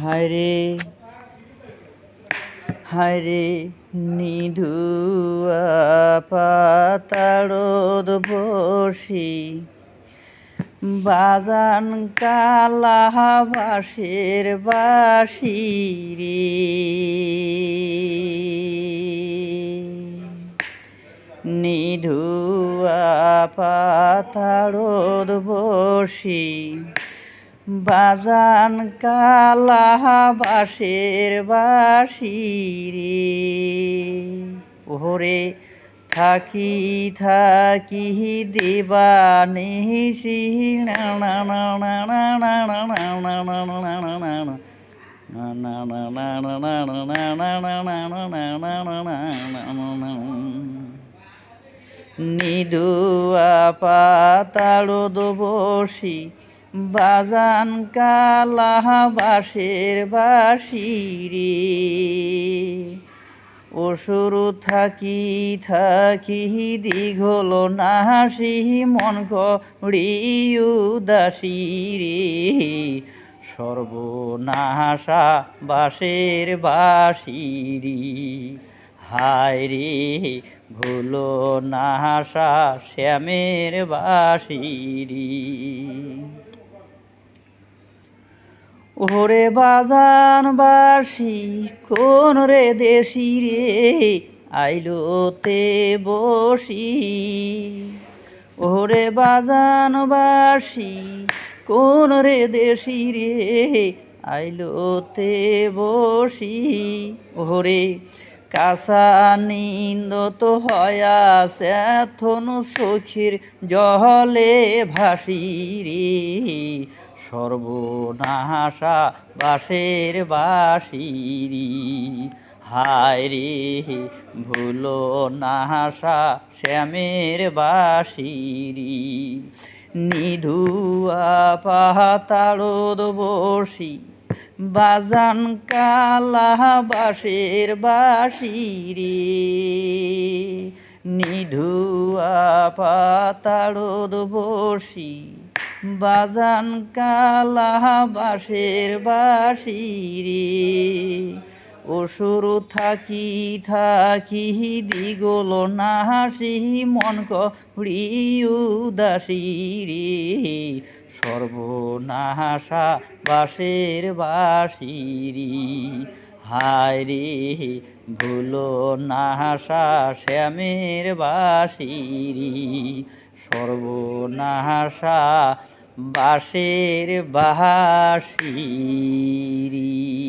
হায়রে হায়রে নিধুয়া পাতাড়দ বসি বাজান কালা বাঁশের বাঁশি রে। নিধুয়া পাতাড়দ বসি বাজান কালা বাঁশের বাঁশি রে। ওরে থাকি থাকি দেবানিশি নিধুয়া পাতাড়দ বসি বাজান কালা বাঁশের বাঁশি রে। অসুর থাকি থাকি দীঘল নাসি মন করি উদাসী রে। সর্বনাশা বাঁশের বাঁশি রে। হায় রে ভুলো নাশা শ্যামের বাঁশি রে। ওরে বাজান বাঁশি কোন রে দেশি রে আইলোতে বসি। ওরে বাজান বাঁশি কোন রে দেশি রে আইলোতে বসি। ওরে কাঁচা নিন্দত হয়াছে এথন চোখের জলে ভাসি রে। সর্বনাশা বাঁশের বাঁশি রে। হায় রে ভুলো নাশা শ্যামের বাঁশি রে। নিধুয়া পাতাড়দ বসি বাজান কালা বাঁশের বাঁশি রে। নিধুয়া পাতাড়দ বসি বাজান কালা বাঁশের বাঁশি রে। অসুর থাকি থাকি দিগল নাসি মন করি উদাসী রে। সর্বনাশা বাঁশের বাঁশি রে। হায় রে ভুলো নাশা শ্যামের বাঁশি রে। সর্বনাশা বাঁশের বাঁশি রে।